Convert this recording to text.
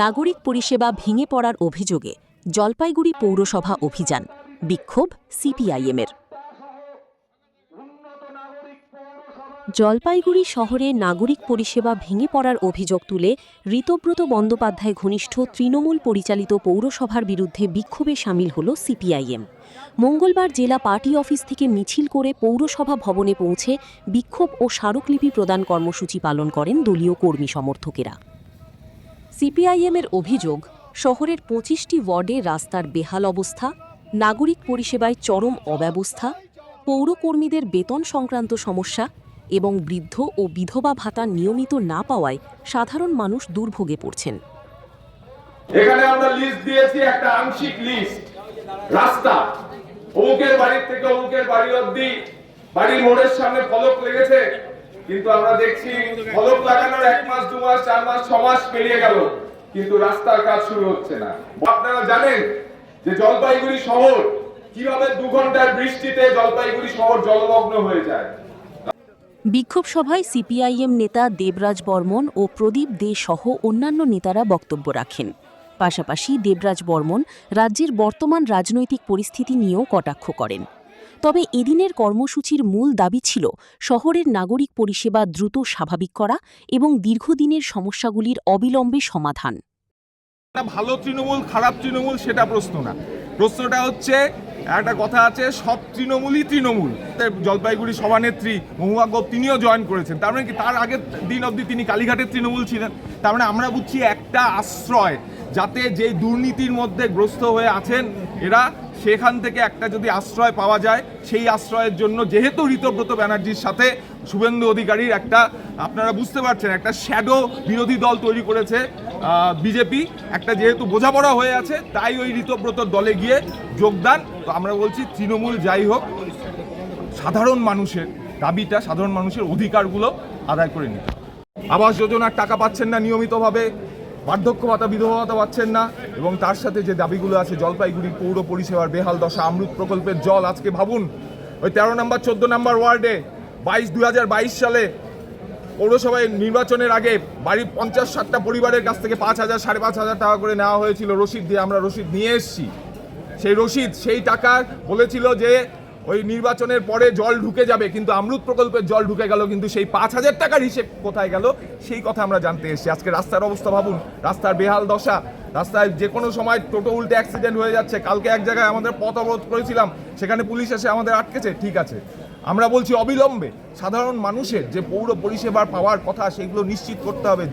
নাগরিক পরিষেবা ভেঙে পড়ার অভিযোগে জলপাইগুড়ি পৌরসভা অভিযান, বিক্ষোভ সিপিআইএমের। জলপাইগুড়ি শহরে নাগরিক পরিষেবা ভেঙে পড়ার অভিযোগ তুলে ঋতব্রত বন্দ্যোপাধ্যায় ঘনিষ্ঠ তৃণমূল পরিচালিত পৌরসভার বিরুদ্ধে বিক্ষোভে সামিল হল সিপিআইএম। মঙ্গলবার জেলা পার্টি অফিস থেকে মিছিল করে পৌরসভা ভবনে পৌঁছে বিক্ষোভ ও স্মারকলিপি প্রদান কর্মসূচি পালন করেন দলীয় কর্মী সমর্থকেরা। সিপিআইএমের অভিযোগ, শহরের ২৫টি ওয়ার্ডে রাস্তার বেহাল অবস্থা, নাগরিক পরিষেবায় চরম অব্যবস্থা, পৌরকর্মীদের বেতন সংক্রান্ত সমস্যা এবং বৃদ্ধ ও বিধবা ভাতা নিয়মিত না পাওয়ায় সাধারণ মানুষ দুর্ভোগে পড়ছেন। এখানে আমরা লিস্ট দিয়েছি, একটা আংশিক লিস্ট। রাস্তা অমুকের বাড়ির থেকে অমুকের বাড়ি অবধি বাড়ির মোড়ের সামনে ফলক লেগেছে, কিন্তু আমরা দেখছি ফলক লাগানোর 1 মাস 2 মাস 4 মাস 6 মাস পেরিয়ে গেল, কিন্তু রাস্তার কাজ শুরু হচ্ছে না। আপনারা জানেন যে জলপাইগুড়ি শহর কিভাবে 2 ঘন্টার বৃষ্টিতে জলপাইগুড়ি শহর জলমগ্ন হয়ে যায়। বিক্ষোভ সভায় সিপিআইএম নেতা দেবরাজ বর্মন ও প্রদীপ দে সহ অন্যান্য নেতারা বক্তব্য রাখেন। পাশাপাশি দেবরাজ বর্মন রাজ্যের বর্তমান রাজনৈতিক পরিস্থিতি নিয়েও কটাক্ষ করেন। তবে এদিনের কর্মসূচির মূল দাবি ছিল শহরের নাগরিক পরিষেবা দ্রুত স্বাভাবিক করা এবং দীর্ঘদিনের সমস্যাগুলির অবিলম্বে সমাধান। ভালো তৃণমূল খারাপ তৃণমূল সেটা প্রশ্ন না, প্রশ্নটা হচ্ছে একটা কথা আছে, সব তৃণমূলই তৃণমূল। জলপাইগুড়ি সভানেত্রী মহুয়া গোপ তিনিও জয়েন করেছেন, তার মানে কি তার আগের দিন অবধি তিনি কালীঘাটের তৃণমূল ছিলেন। তার মানে আমরা বুঝছি একটা আশ্রয়, যাতে যে দুর্নীতির মধ্যে গ্রস্ত হয়ে আছেন এরা, সেখান থেকে একটা যদি আশ্রয় পাওয়া যায়, সেই আশ্রয়ের জন্য যেহেতু ঋতব্রত ব্যানার্জির সাথে শুভেন্দু অধিকারীর একটা, আপনারা বুঝতে পারছেন, একটা শ্যাডো বিরোধী দল তৈরি করেছে বিজেপি, একটা যেহেতু বোঝাপড়া হয়ে আছে, তাই ওই ঋতব্রতর দলে গিয়ে যোগদান। তো আমরা বলছি তৃণমূল যাই হোক, সাধারণ মানুষের দাবিটা, সাধারণ মানুষের অধিকারগুলো আদায় করে নিতে। আবাস যোজনার টাকা পাচ্ছেন না নিয়মিতভাবে, বার্ধক্য ভাতা বিধবা ভাতা পাচ্ছেন না, এবং তার সাথে যে দাবিগুলো আছে, জলপাইগুড়ি পৌর পরিষেবার বেহাল দশা, অমৃত প্রকল্পের জল, আজকে ভাবুন ওই 13 নম্বর 14 নম্বর ওয়ার্ডে 2022 সালে পৌরসভায় নির্বাচনের আগে বাড়ির 50-60টা পরিবারের কাছ থেকে 5,000 5,500 টাকা করে নেওয়া হয়েছিল রসিদ দিয়ে। আমরা রসিদ নিয়ে এসেছি, সেই রসিদ, সেই টাকা বলেছিল যে ওই নির্বাচনের পরে জল ঢুকে যাবে, কিন্তু অমৃত প্রকল্পের জল ঢুকে গেল, কিন্তু সেই 5,000 টাকার হিসেব কোথায় গেল সেই কথা আমরা জানতে এসেছি। আজকে রাস্তার অবস্থা ভাবুন, রাস্তার বেহাল দশা, রাস্তায় যে কোনো সময় টোটো উল্টে অ্যাক্সিডেন্ট হয়ে যাচ্ছে। কালকে এক জায়গায় আমাদের পথ অবরোধ করেছিলাম, সেখানে পুলিশ এসে আমাদের আটকেছে, ঠিক আছে। আমরা বলছি অবিলম্বে সাধারণ মানুষের যে পৌর পরিষেবার পাওয়ার কথা, সেগুলো নিশ্চিত করতে হবে।